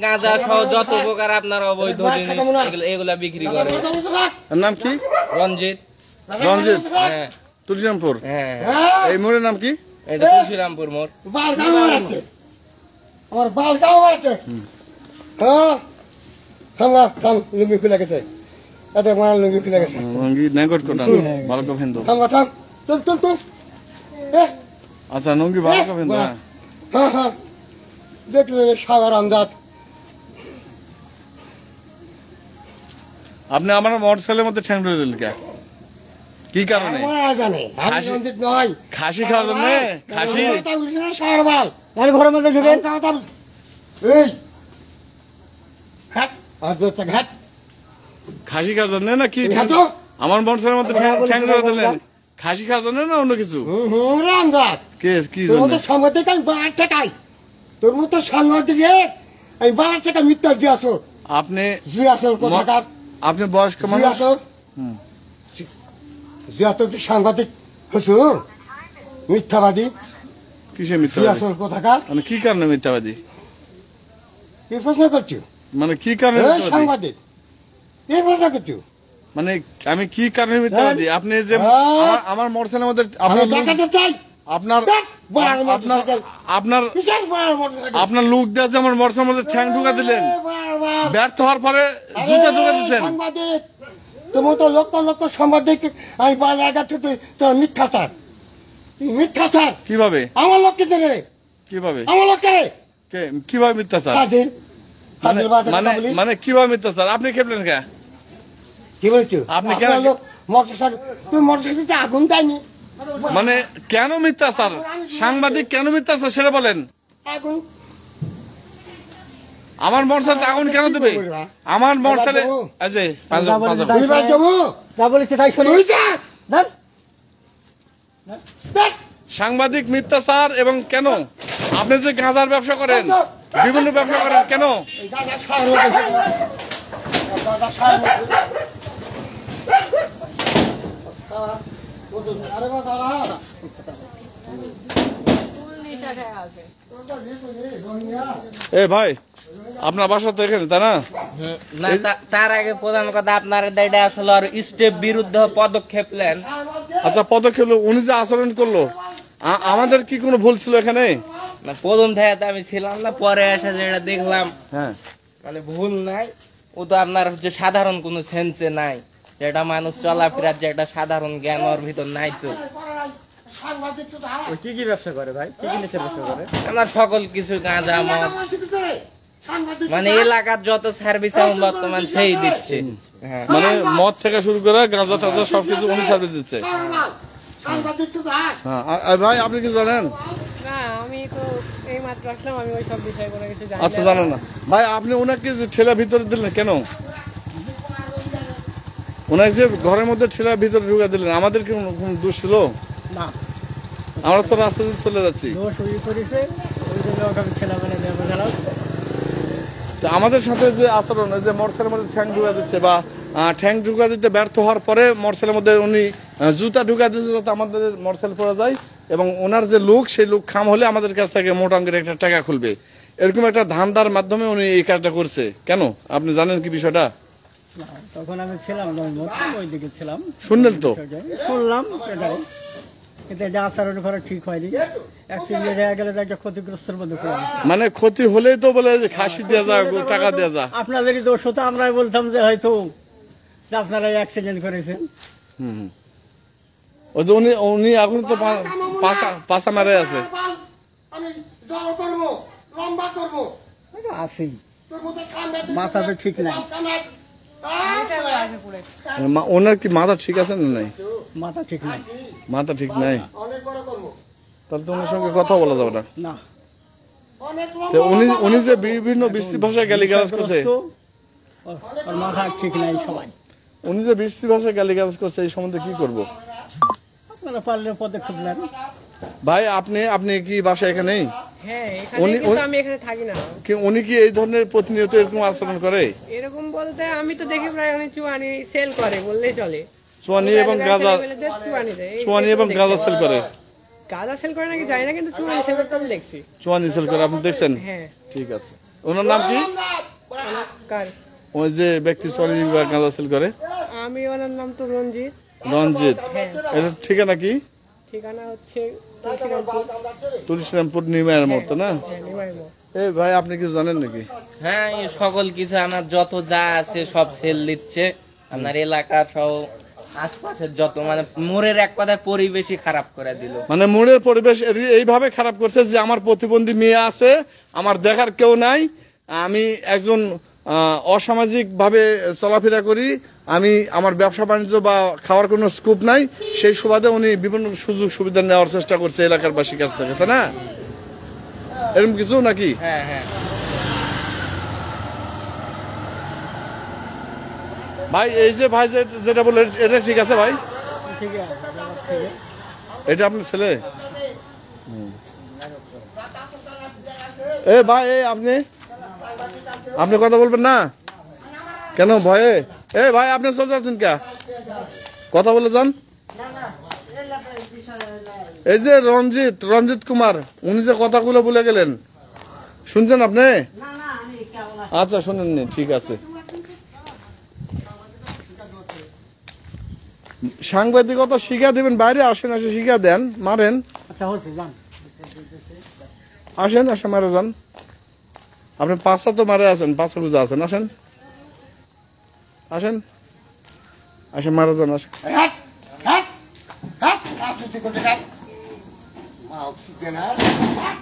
গাঁজা সহ যত প্রকার আপনার অবৈধ এগুলা বিক্রি করে। নাম কি? রঞ্জিত। রঞ্জিত, তুলসীরামপুর। এই মোড়ের নাম কি? এটা তুলসীরামপুর মোড়। আমার বাল গাও আছে। লুঙ্গি খুলে গেছে, এত মাল লুঙ্গি খুলে গেছে। লুঙ্গি নেগট কোটা ভালো করে ফেন্দো। তুল। আচ্ছা লুঙ্গি ভালো করে ফেন্দো। হ্যাঁ দেখলে সাগর আমদাদ। আপনি আমার মোটরসাইকেলের মধ্যে ঠ্যাং ধরে দিলেন কে? কি কারণে? জানে রঞ্জিত নয়, খাসি খাওয়ার জন্য। খাসি সারবাল ঘরের মধ্যে ঢুকেন। এই ঘাট খাসি খাওয়ার জন্য না কি? আমার মোটরসাইকেলের মধ্যে ঠ্যাং ধরে দিলেন খাসি খাওয়ার জন্য না অন্য কিছু? কি সংবাদ আমি বাড়ার ঠেকাই, তোর মতো সংবাদ দিয়ে আমি বাড়ার ঠেকা মিথ্যা দিয়ে আসো। আপনি কোথাকার আপনি বয়স্ক মানুষ, সাংবাদিক হচ্ছ, মিথ্যাবাদী। কিসে মিথ্যাবাদী? কোথাকার মানে কি কারণে মিথ্যাবাদী? এই প্রশ্ন করছো? মানে কি কারণে সাংবাদিক এই প্রশ্ন করছো? মানে আমি কি কারণে মিথ্যাবাদী? আপনি যে আমার মোটরসাইকেলের মধ্যে আপনার লোক দিয়ে যে আমার মোটরসাইকেলের মধ্যে ঠ্যাং ঢুকা দিলেন, ব্যর্থ হওয়ার পরে জুতা ঢুকা দিচ্ছেন। তোমার তো লক্ষ লক্ষ সাংবাদিক আমি তোর মিথ্যাচার। মিথ্যাচার কিভাবে? আমার লোককে দেবে কিভাবে? আমার লোককে কিভাবে মিথ্যাচার? মানে কিভাবে মিথ্যাচার? আপনি খেপলেন কে? কি বলছো? আপনি কেন মোটরসাইকেল তুমি মোটরসাইকেলতে আগুন দেয়নি? মানে কেন মিথ্যাচার? সাংবাদিক কেন মিথ্যাচার সেটা বলেন। আগুন আমার মোটরসাইকেল আগুন কেন দেবে? আমার মোটরসাইকেল সাংবাদিক মিথ্যাচার এবং কেন? আপনি যে গাঁজার ব্যবসা করেন, বিভিন্ন ব্যবসা করেন, কেন? এ ভাই, আপনার বাসা তো এখানে, তাই না? তার আগে প্রধান কথা আপনার এটা আসলে আর স্টেপ বিরুদ্ধে পদক্ষেপ নেন। আচ্ছা পদক্ষেপ, উনি যে আচরণ করলো আমাদের কি কোনো ভুল ছিল এখানে? না, প্রথম থেকে আমি ছিলাম না, পরে এসে যেটা দেখলাম মানে ভুল নাই। ও তো আপনার হচ্ছে সাধারণ কোনো সেন্সে নাই, যেটা মানুষ চলাফেরার যে একটা সাধারণ জ্ঞান ওর ভিতর নাই। তো কি কি ব্যবসা করে ভাই? কি কি নেশার ব্যবসা করে? আমার সকল কিছু গাঁজা মদ, মানে এলাকার যত সার্ভিস এখন বর্তমান সেই দিচ্ছে। মানে মদ থেকে শুরু করে গাঁজা টাজা সবকিছু উনি সার্ভিস দিচ্ছে। ভাই আপনি কি জানেন? আচ্ছা জানেন না ভাই, আপনি ওনাকে যে ঠেলা ভিতরে দিলেন কেন? ওনাকে যে ঘরের মধ্যে ঠেলা ভিতরে ঢুকে দিলেন, আমাদের কি কোন দোষ ছিল? না, আমরা তো রাস্তা দিয়ে চলে যাচ্ছি। আমাদের সাথে যে আচরণ, যে মোটরসাইকেলের মধ্যে ঠ্যাং ঢুকা দিচ্ছে বা ঠ্যাং ঢুকা দিতে ব্যর্থ হওয়ার পরে মোটরসাইকেলের মধ্যে উনি জুতা ঢুকা দিচ্ছে যাতে আমাদের মোটরসাইকেল পড়া যায়, এবং ওনার যে লোক সেই লোক খাম হলে আমাদের কাছ থেকে মোটা অঙ্কের একটা টাকা খুলবে, এরকম একটা ধান্দার মাধ্যমে উনি এই কাজটা করছে। কেন আপনি জানেন কি বিষয়টা? তখন আমি ছিলাম ওই দিকে ছিলাম, শুনলেন তো? শুনলাম এটাই, কিন্তু এটা আচরণ করা ঠিক হয়নি। ক্ষতিগ্রস্তের মধ্যে মানে ক্ষতি হলেই তো বলে যে খাসি দেওয়া যা, টাকা দেওয়া যা। আপনাদেরই দোষ হতো, আমরাই বলতাম যে হয়তো আপনারা অ্যাক্সিডেন্ট করেছেন। ওই যে উনি এখন তো পাশা মারে আছে। আছেই, মাথা তো ঠিক নাই। ওনার কি মাথা ঠিক আছে না? নাই, মাথা ঠিক নাই। মাথা ঠিক নাই, তাহলে তো ওনার সঙ্গে কথা বলা যাবে না। উনি যে বিভিন্ন বৃষ্টি ভাষায় গালিগালাজ করছে, মাথা ঠিক নাই সবাই। উনি যে বৃষ্টি ভাষায় গালিগালাজ করছে, এই সম্বন্ধে কি করবো? আপনারা পারলে পদক্ষেপ নেন। ভাই আপনি কি বাসা এখানেই? হ্যাঁ, এখানে উনি- কিন্তু আমি এখানে থাকি না। উনি কি এই ধরনের প্রতিনিয়ত এরকম আচরণ করে? এরকম বলতে আমি তো দেখি প্রায় উনি চুয়ানি সেল করে বললেই চলে। চুয়ানি এবং গাঁজা, ছেলেমেয়েদের চুয়ানি দেয়। চুয়ানি এবং গাঁজা সেল করে। গাঁজা সেল করে নাকি জানি না, কিন্তু চুয়ানি সেল করতে আমি দেখছি। চুয়ানি সেল করে আপনি দেখছেন? হ্যাঁ। ঠিক আছে। ওনার নাম কি? কার? ওই যে ব্যক্তি চুয়ানি বা গাঁজা সেল করে? আমি ওনার নাম তো রঞ্জিত। রঞ্জিত। হ্যাঁ। এর ঠিকানা কি? ঠিকানা হচ্ছে তুলসীরামপুর। তুলসীরামপুর নিমায়ের মতো না? হ্যাঁ, নিমাই মোড়। এই ভাই আপনি কিছু জানেন নাকি? হ্যাঁ, এই সকল কিছু আমার যত যা আছে সব সেল দিচ্ছে। আপনার এলাকার সহ আশপাশের যত, মানে মোড়ের এক কথায় পরিবেশই খারাপ করে দিল। মানে মোড়ের পরিবেশ এইভাবে খারাপ করছে যে আমার প্রতিবন্ধী মেয়ে আছে, আমার দেখার কেউ নাই, আমি একজন অসামাজিক ভাবে চলাফেরা করি, আমি আমার ব্যবসা বাণিজ্য বা খাওয়ার কোনো স্কোপ নাই, সেই সুবাদে উনি বিভিন্ন সুযোগ সুবিধা নেওয়ার চেষ্টা করছে এলাকার বাসীর কাছ থেকে, তাই না? এরকম কিছু নাকি? হ্যাঁ হ্যাঁ। ভাই এই যে ভাই যেটা বলে এটা ঠিক আছে ভাই? ঠিক আছে, আমার ছেলে। এটা আপনার ছেলে? এ ভাই আপনি কথা বলবেন না কেন ভয়ে? এ ভাই আপনি চলে যাচ্ছেন কে? কথা বলে যান। এই যে রঞ্জিত কুমার, উনি যে কথাগুলো বলে গেলেন, শুনছেন আপনি? আচ্ছা শুনেননি, ঠিক আছে। সাংবাদিকতা শিখা দিবেন, বাইরে আসেন, আসে শিখা দেন, মারেন। আচ্ছা হচ্ছে যান। আসেন মারে যান। আপনি পাঁচটা তো মারে আছেন, পাঁচটা বুঝে আছেন, আসেন মারে যান, আসেন। হ্যাট হ্যাট হ্যাট আসুতি কোটে হ্যাট মা অক্সিজেন হ্যাট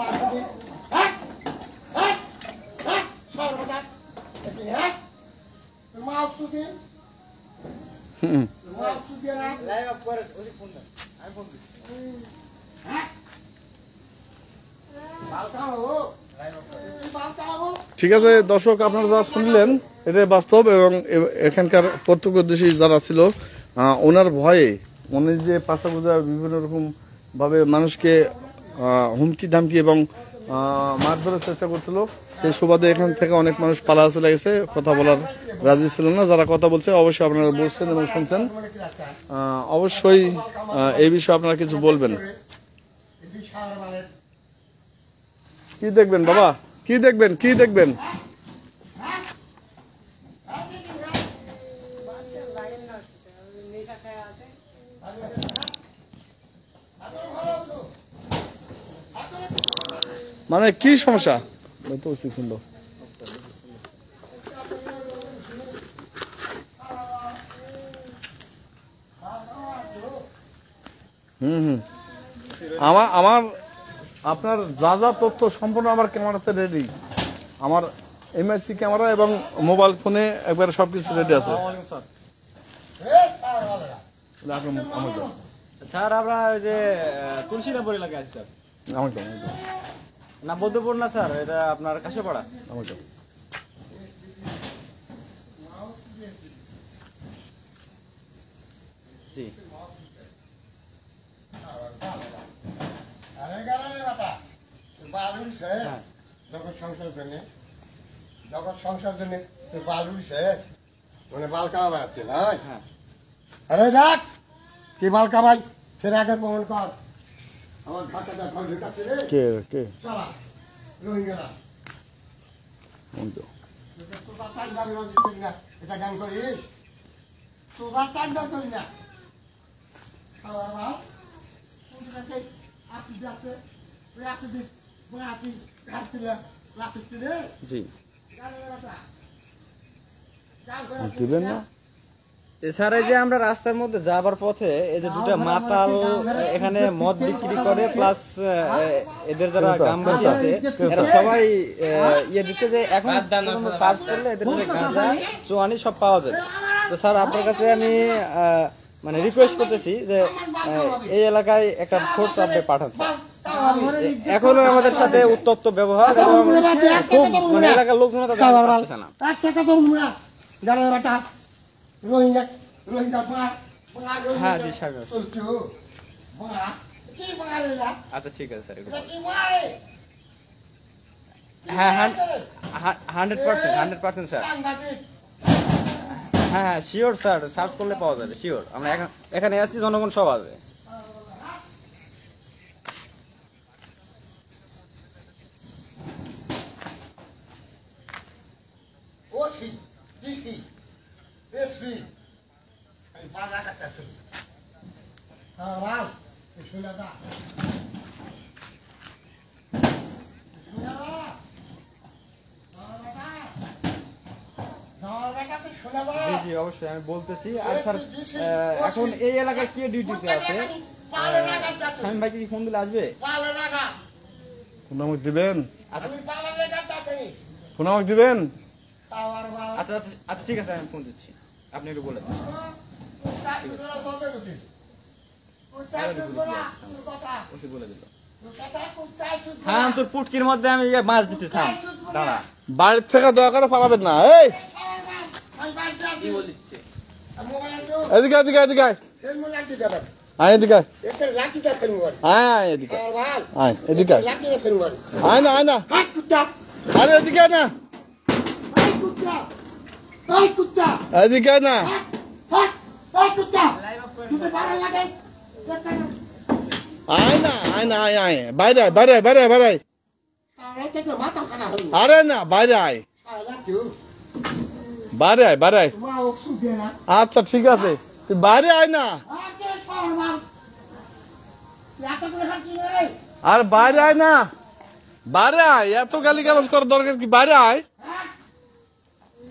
আসুতি হ্যাট হ্যাট হ্যাট সর্বদা হ্যাট মা অক্সিজেন মা অক্সিজেন লাইভ আপ করে ওই ফোন না আমি ফোন দিই হ্যাট বালকাও বালকাও। ঠিক আছে দর্শক, আপনারা যা শুনলেন এটাই বাস্তব, এবং এখানকার প্রত্যক্ষদর্শী যারা ছিল ওনার ভয়ে উনি যে পাশা পূজা বিভিন্ন রকম ভাবে মানুষকে হুমকি ধামকি এবং মারধরের চেষ্টা করছিল, সেই সুবাদে এখান থেকে অনেক মানুষ পালা চলে গেছে, কথা বলার রাজি ছিল না। যারা কথা বলছে অবশ্যই আপনারা বলছেন এবং শুনছেন, অবশ্যই এই বিষয়ে আপনারা কিছু বলবেন। কি দেখবেন বাবা, কি দেখবেন? মানে কি সমস্যা? আমার আপনার যা তথ্য সম্পূর্ণ আমার ক্যামেরাতে রেডি, আমার এমআইসি ক্যামেরা এবং মোবাইল ফোনে একবারে সবকিছু রেডি আছে। স্যার আমরা ওই যে তুলসীরামপুর এলাকায় আছি স্যার। আমাকে না বৌদ্ধপুর না স্যার, এটা আপনার কাশিপাড়া। আমাকে জি আরে গারালে বাটা বালুর সে জগৎ সংসার জন্য তুই বালুর সে মানে বাল কামাই আছে না? হ্যাঁ। আরে দেখ কি বাল কামাই, ফের আগে প্রমাণ কর। আমার ঘাটাটা ঘর ঢুকাচ্ছে রে। কে চলা রোহিঙ্গারা তোরা টাইম দাবি রঞ্জিত করি না, এটা গান করি তোরা টাইম দাবি করি না। জি দিবেন না? স্যার এই যে আমরা রাস্তার মধ্যে যাবার পথে এই যে দুটা মাতাল এখানে মদ বিক্রি করে, প্লাস এদের যারা গ্রামবাসী আছে এরা সবাই ইয়ে দিচ্ছে যে এখন সার্চ করলে এদের যে গাঁজা চুয়ানি সব পাওয়া যায়। তো স্যার আপনার কাছে আমি মানে রিকোয়েস্ট করতেছি যে এই এলাকায় একটা ফোর্স আপনি পাঠান। এখনো আমাদের সাথে উত্তপ্ত ব্যবহার এবং খুব মানে এলাকার লোকজন তাদের পারতেছে না। রোহিঙ্গা রোহিঙ্গা হ্যাঁ জি স্যার। চলছো বাড়া কি বাড়া না আচ্ছা ঠিক আছে স্যার। এটা কি বাড়া হ্যাঁ 100% স্যার। সাংঘাতিক হ্যাঁ হ্যাঁ শিওর স্যার, সার্চ করলে পাওয়া যাবে শিওর। আমরা এখানে আছি, জনগণ সব আছে। ওছি ডিসি এসপি এই বাড়া কাটছে হ্যাঁ ভাই শুনে যা জি জি অবশ্যই আমি বলতেছি। আর স্যার এখন এই এলাকায় কে ডিউটিতে আছে? শামীম ভাই কি ফোন দিলে আসবে? ফোন আমাকে দিবেন, আচ্ছা ফোন আমাকে দিবেন। আচ্ছা আচ্ছা আচ্ছা ঠিক আছে, আমি ফোন দিচ্ছি, আপনি একটু বলে দেন। ওসি বলে দিল। হ্যাঁ তোর পুটকির মধ্যে আমি মাছ দিতে থাম, দাঁড়া। বাড়ির থেকে দয়া করে পালাবেন না। এই কি বলছে? এদিকে এদিকে এদিকে আয়। আয় এদিকে আয়। আয় আয় এদিকে আয়, এদিকে আয়। আয় না আয় না, আরে এদিকে আয় না, এদিকে আয় না। আয় না আয় না আয় আয়, বাইরে আয় বাইরে আয় বাইরে আয় বাইরে আয়। আরে না বাইরে আয়, বাইরে আয় বাইরে আয়। আচ্ছা ঠিক আছে, তুই বাইরে আয় না। আর বাইরে আয় না, বাইরে আয়। এত গালি গালাজ করার দরকার কি? বাইরে আয়।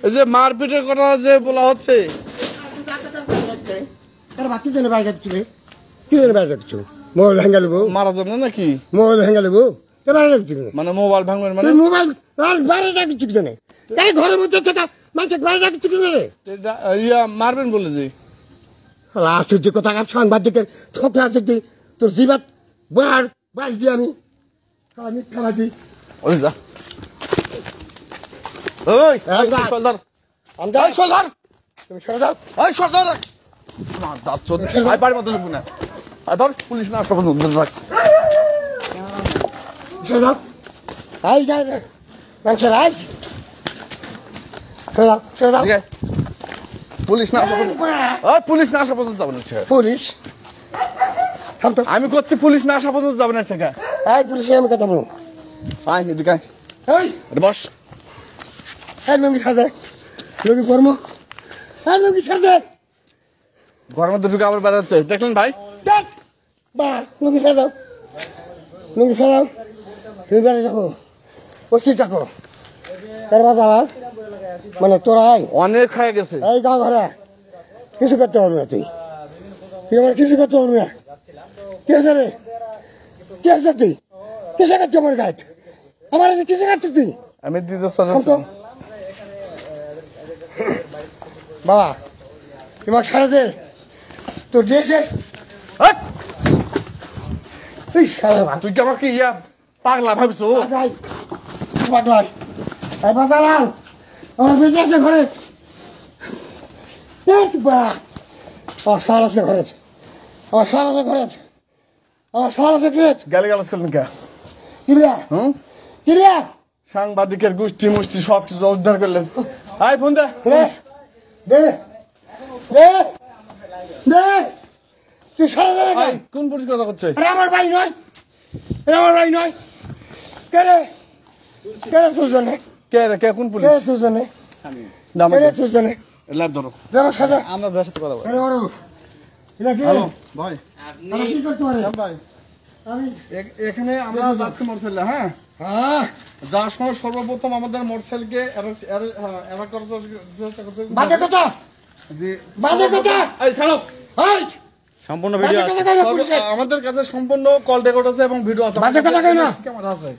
এই যে মারপিটের কথা যে বলা হচ্ছে, মোবাইল ভেঙে দেবো, মারা যাবে নাকি? মোবাইল ভেঙে দেবো, মানে মোবাইল ভাঙবেন মানে? মোবাইল বাইরে রাখি চুকি জানে ঘরের মধ্যে থাকা মানুষের বাইরে রাখি চুকি জানে ইয়া মারবেন বলে যে আশ্চর্য কথা। সাংবাদিকের থপড়া দেখি তোর জিবাত বার বাস দিয়ে আমি খাওয়া দিই। ওই যা, ওই সর্দার, ওই সর্দার, তুমি সরে যাও। ওই সর্দার, আমার দাঁত চোদ, আয় বাড়ির মতো ঢুকবি না। আর ধর পুলিশ না আসা পর্যন্ত রাখ। সরে যাও। আই যাই রে মানুষের আই সরে যাও সরে যাও। ঠিক আছে, পুলিশ না আসা পর্যন্ত, ওই পুলিশ না আসা পর্যন্ত যাবে না। ঠিক আছে, পুলিশ থাম তো। আমি করছি পুলিশ না আসা পর্যন্ত যাবে না। ঠিক আছে, এই পুলিশের আমি কথা বলবো। আয় এদিকে আয়। এই আরে বস। এই লুঙ্গি সাজে, লুঙ্গি কর্ম, এই লুঙ্গি সাজে ঘরের মধ্যে ঢুকে আবার বেড়াচ্ছে, দেখলেন ভাই? দেখ বা লুঙ্গি সাজাও, লুঙ্গি সাজাও। তুমি বেড়ে যাবো ওষি থাকো তার বাজার মানে তোরাই অনেক হয়ে গেছে। এই গাঁ ঘরে কিছু করতে পারবি না। তুই তুই আমার কিছু করতে পারবি না। কি আছে রে? কি আছে তুই? কিসে কাটছো আমার গাছ? আমার কিসে কাটছো তুই? আমি দিতে থাম তো। বাবা তোমার সারা দে তোর দিয়েছে তুই সারা ভাত তুই কি আমাকে ইয়া পাগলা ভাবছো? পাগলাই এই বাজালাল আমার বেঁচে আছে ঘরে। আমার সার আছে ঘরে, আমার সার আছে ঘরে, আমার সার আছে ঘরে। গালি গালাজ করলেন কে? কিরিয়া কিরিয়া সাংবাদিকের গোষ্ঠী মুষ্টি সবকিছু উদ্ধার করলেন। আয় ফোন দে। দে দে দে তুই সারা দে। আয়, কোন পুলিশ কথা করছে? আমার ভাই নয়, আমার ভাই নয়। কে রে কে রে তুই জানে? কে রে? কে? কোন পুলিশ? কে তুই জানে? কে রে তুই জানে? লাভ ধরো। যারা সাজা আমরা যার সাথে কথা বলি। আরে বড় এটা কি? হ্যালো ভাই, আমি কি করতে পারি? ভাই আমি এখানে আমরা যাচ্ছি মোটরসাইকেলে। হ্যাঁ, হ্যাঁ যাওয়ার সময় সর্বপ্রথম আমাদের মোটরসাইকেলকে এরা করার চেষ্টা করছে। বাজে কথা জি, বাজে কথা। এই খারাপ। এই সম্পূর্ণ ভিডিও আছে। বাজে কথা কই না পুলিশে? আমাদের কাছে সম্পূর্ণ কল রেকর্ড আছে এবং ভিডিও আছে। বাজে কথা কই না? ক্যামেরা আছে।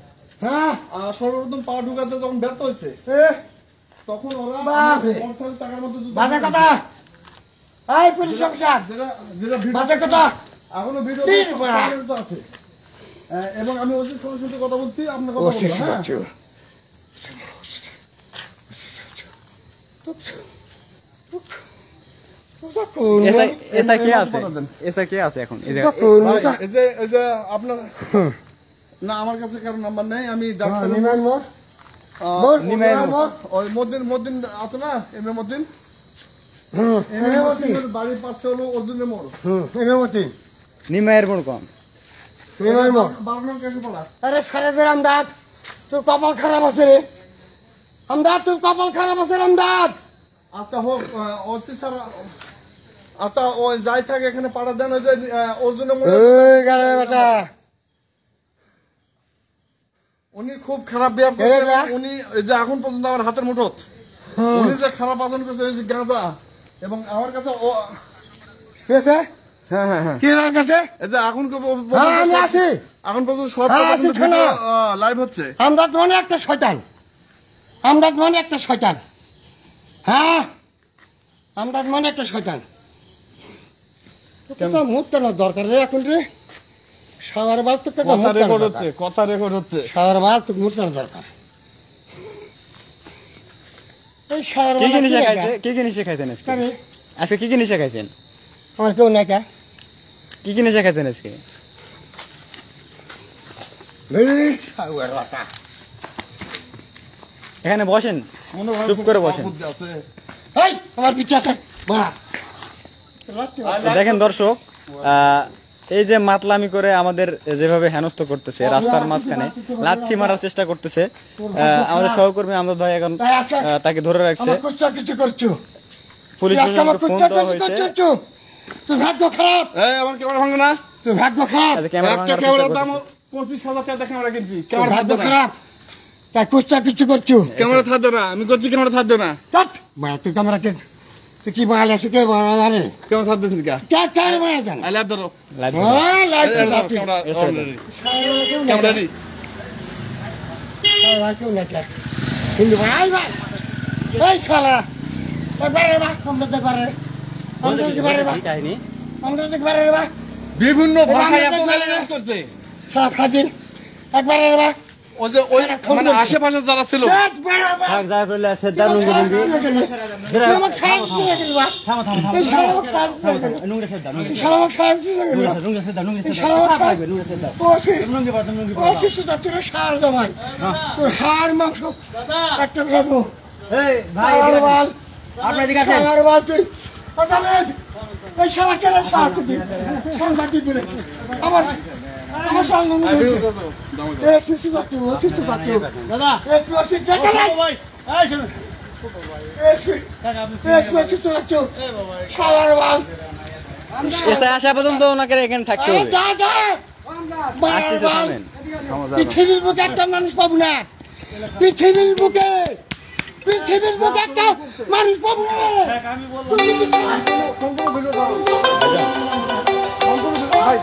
হ্যাঁ সর্বপ্রথম পাওয়া ঢুকাতে যখন ব্যর্থ হয়েছে এ তখন ওরা বাপরে। মোটরসাইকেল টাকার মধ্যে বাজে কথা। এই পুলিশ অফিসার যেটা যেটা ভিডিও বাজে কথা। এখনো ভিডিও কি বলা? আছে। এবং আমি ওসির সঙ্গে সাথে কথা বলছি, আপনার কথা ও বলবো। ঠিক হ্যাঁ, আছে। এসআই কে আছে? এসআই কে আছে এখন? এই যে এই যে আপনার না আমার কাছে কারো নাম্বার নেই, আমি ডাক্তার ওই মদ্দিন আছে না, এমএ মদ্দিন, বাড়ির পাশে হলো অর্জুনের মোড়। নিমাইয়ের মোড় কম। আরে সারাদের আমদাদ, তোর কপাল খারাপ আছে রে আমদাদ, তোর কপাল খারাপ আছে রে আমদাদ। আচ্ছা হোক, ওসি স্যার, আচ্ছা ওই যাই থাকে এখানে পাঠা দেন, ওই যে অর্জুনের মোড়। বেটা উনি খুব খারাপ ব্যবহার করছেন, উনি এই যে এখন পর্যন্ত আমার হাতের মুঠোত উনি যে খারাপ আচরণ করছে, এই যে গাঁজা, এবং আমার কাছে কি আছে? হ্যাঁ হ্যাঁ হ্যাঁ কি আমার কাছে? এই যে এখন আমি আছি, এখন পর্যন্ত সব লাইভ হচ্ছে। আমদাদ মানে একটা শয়তান, আমদাদ মানে একটা শয়তান। হ্যাঁ, আমদাদ মানে একটা শয়তান। মুখ কেন দরকার রে এখন রে? সবার বাদ তো কথা রেকর্ড হচ্ছে, কথা রেকর্ড হচ্ছে। সবার বাদ তো মুখ কেন দরকার? কি কি নিশা খাইছে? কি কি নিশা খাইছেন আজকে? আজকে কি কি নিশা খাইছেন? আমার কেউ নাই কা? কি কি নিশা খাইছেন আজকে? এখানে বসেন, চুপ করে বসেন। আমার পিঠে আছে। দেখেন দর্শক, এই যে মাতলামি করে আমাদের যেভাবে হেনস্থ করতেছে, রাস্তার মাঝখানে লাথি মারার চেষ্টা করতেছে, আমাদের সহকর্মী আমদাদ ভাই এখন তাকে ধরে রাখছে। কিছু করছো, পুলিশ প্রশাসনকে ফোন দেওয়া হয়েছে। তোর ভাগ্য খারাপ, আমার ক্যামেরা ভাঙবে না, তোর ভাগ্য খারাপ। একটা ক্যামেরার দাম 25,000 টাকা ক্যামেরা কিনছি, তোর ভাগ্য খারাপ, তাই কুস্তা কিছু করছো। ক্যামেরা থাকবে না, আমি করছি ক্যামেরা থাকবে না। তুই ক্যামেরা কে, তুই কি বানালে আছে? কে বানা জানে? ক্যামেরা থাকবে না, কে কে বানা জানে? লাইভ ধরো, ক্যামেরা রেডি। হিন্দু ভাই ভাই, এই সারা একবারে বা আমরা দেখবারে, আমরা দেখবারে বা, আমরা দেখবারে বা, বিভিন্ন ভাষায় এত ম্যানেজ করছে সব হাজির একবারে বা। ওই যে ওই মানে আশেপাশে যারা ছিল, যা করলে আছে দারুঙ্গি লুঙ্গি। আমাকে সারা দিতে লাগে বা, এই সারা আমাকে সারা দিতে লাগে, নুঙ্গি সেদ্ধা, নুঙ্গি সারা আমাকে সারা দিতে লাগে বা, নুঙ্গি সেদ্ধা, নুঙ্গি সেদ্ধা। সারা আমাকে সারা নুঙ্গি সেদ্ধা, ওসি নুঙ্গি বাদ, নুঙ্গি বাদ। ওসি সুদা তোর সার জমাই, তোর হাড় মাংস একটা করে দেবো। এই ভাই, আপনার দিকে আসেন। আমার বাল তুই আজামেদ, এই শালা কেন সার তুই সাংবাদিক দিলে আমার আমার সঙ্গে এই শিশু কাটু অতিষ্ঠ কাটু দাদা এই ওসি কেটে নাই ভাই, এই শুনুন এই শিশু কাটু শালার বাল এসে আসা পর্যন্ত ওনাকে এখানে থাকতে হবে। যা যা আসতেছে, থামেন। পৃথিবীর বুকে একটা মানুষ পাবো না, পৃথিবীর বুকে একটা মানুষ পাবো না। আমি বললাম ভাই